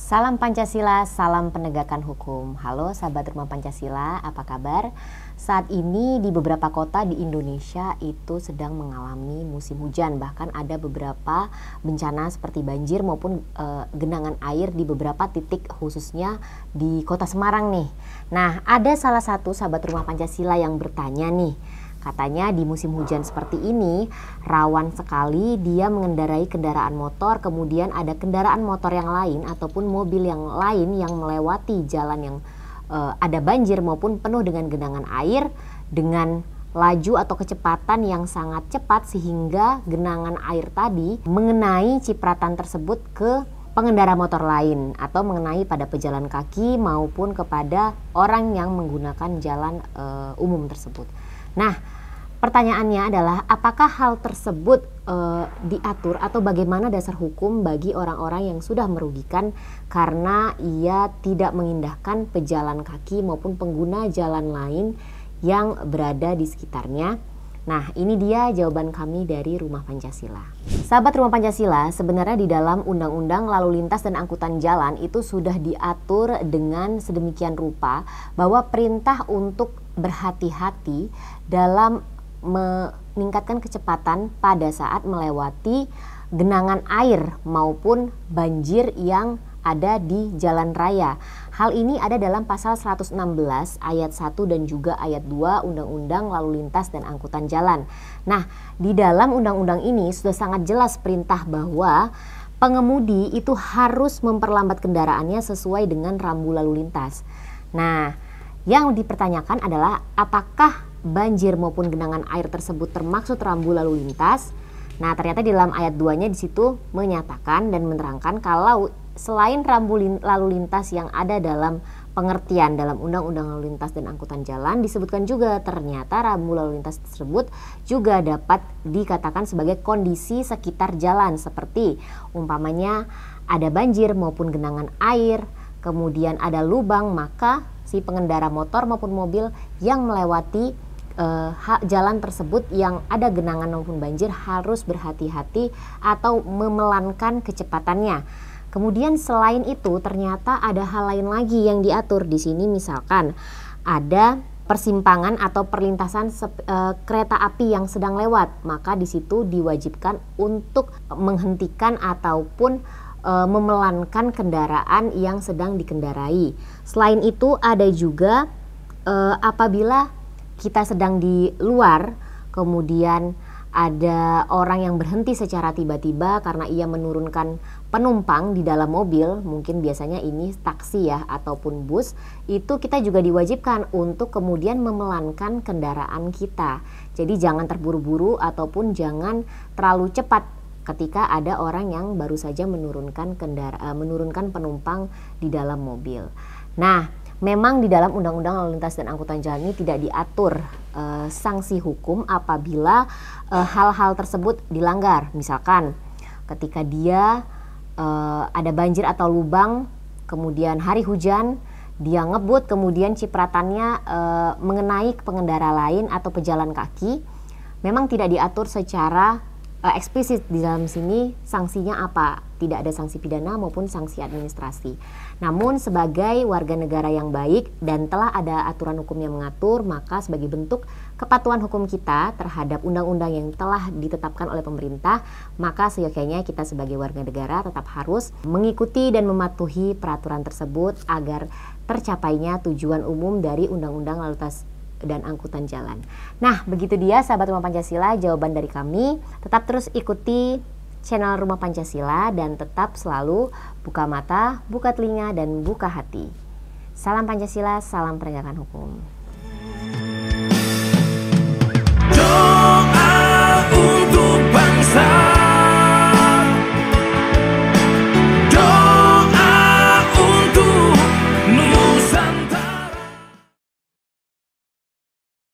Salam Pancasila, salam penegakan hukum. Halo sahabat Rumah Pancasila, apa kabar? Saat ini di beberapa kota di Indonesia itu sedang mengalami musim hujan. Bahkan ada beberapa bencana seperti banjir maupun genangan air di beberapa titik, khususnya di kota Semarang nih. Nah, ada salah satu sahabat Rumah Pancasila yang bertanya nih, katanya di musim hujan seperti ini rawan sekali dia mengendarai kendaraan motor, kemudian ada kendaraan motor yang lain ataupun mobil yang lain yang melewati jalan yang ada banjir maupun penuh dengan genangan air dengan laju atau kecepatan yang sangat cepat sehingga genangan air tadi mengenai cipratan tersebut ke pengendara motor lain atau mengenai pada pejalan kaki maupun kepada orang yang menggunakan jalan umum tersebut. Nah, pertanyaannya adalah apakah hal tersebut diatur atau bagaimana dasar hukum bagi orang-orang yang sudah merugikan karena ia tidak mengindahkan pejalan kaki maupun pengguna jalan lain yang berada di sekitarnya. Nah, ini dia jawaban kami dari Rumah Pancasila. Sahabat Rumah Pancasila, sebenarnya di dalam Undang-Undang Lalu Lintas dan Angkutan Jalan itu sudah diatur dengan sedemikian rupa bahwa perintah untuk berhati-hati dalam meningkatkan kecepatan pada saat melewati genangan air maupun banjir yang ada di jalan raya. Hal ini ada dalam pasal 116 ayat 1 dan juga ayat 2 Undang-Undang Lalu Lintas dan Angkutan Jalan. Nah, di dalam undang-undang ini sudah sangat jelas perintah bahwa pengemudi itu harus memperlambat kendaraannya sesuai dengan rambu lalu lintas. Nah, yang dipertanyakan adalah apakah banjir maupun genangan air tersebut termaksud rambu lalu lintas. Nah, ternyata di dalam ayat 2-nya di situ menyatakan dan menerangkan kalau selain rambu lalu lintas yang ada dalam pengertian dalam Undang-Undang Lalu Lintas dan Angkutan Jalan, disebutkan juga ternyata rambu lalu lintas tersebut juga dapat dikatakan sebagai kondisi sekitar jalan, seperti umpamanya ada banjir maupun genangan air, kemudian ada lubang, maka si pengendara motor maupun mobil yang melewati jalan tersebut yang ada genangan maupun banjir harus berhati-hati atau memelankan kecepatannya. Kemudian selain itu ternyata ada hal lain lagi yang diatur di sini, misalkan ada persimpangan atau perlintasan kereta api yang sedang lewat, maka di situ diwajibkan untuk menghentikan ataupun memelankan kendaraan yang sedang dikendarai. Selain itu ada juga apabila kita sedang di luar, kemudian ada orang yang berhenti secara tiba-tiba karena ia menurunkan penumpang di dalam mobil, mungkin biasanya ini taksi ya ataupun bus, itu kita juga diwajibkan untuk kemudian memelankan kendaraan kita. Jadi jangan terburu-buru ataupun jangan terlalu cepat ketika ada orang yang baru saja menurunkan penumpang di dalam mobil. Nah, memang di dalam Undang-Undang Lalu Lintas dan Angkutan Jalan ini tidak diatur sanksi hukum apabila hal-hal tersebut dilanggar. Misalkan ketika dia ada banjir atau lubang, kemudian hari hujan, dia ngebut, kemudian cipratannya mengenai pengendara lain atau pejalan kaki, memang tidak diatur secara eksplisit di dalam sini sanksinya apa. Tidak ada sanksi pidana maupun sanksi administrasi. Namun sebagai warga negara yang baik dan telah ada aturan hukum yang mengatur, maka sebagai bentuk kepatuhan hukum kita terhadap undang-undang yang telah ditetapkan oleh pemerintah, maka seyogyanya kita sebagai warga negara tetap harus mengikuti dan mematuhi peraturan tersebut agar tercapainya tujuan umum dari Undang-Undang Lalu Lintas dan Angkutan Jalan. Nah, begitu dia sahabat Rumah Pancasila jawaban dari kami. Tetap terus ikuti channel Rumah Pancasila dan tetap selalu buka mata, buka telinga, dan buka hati. Salam Pancasila, salam penegakan hukum.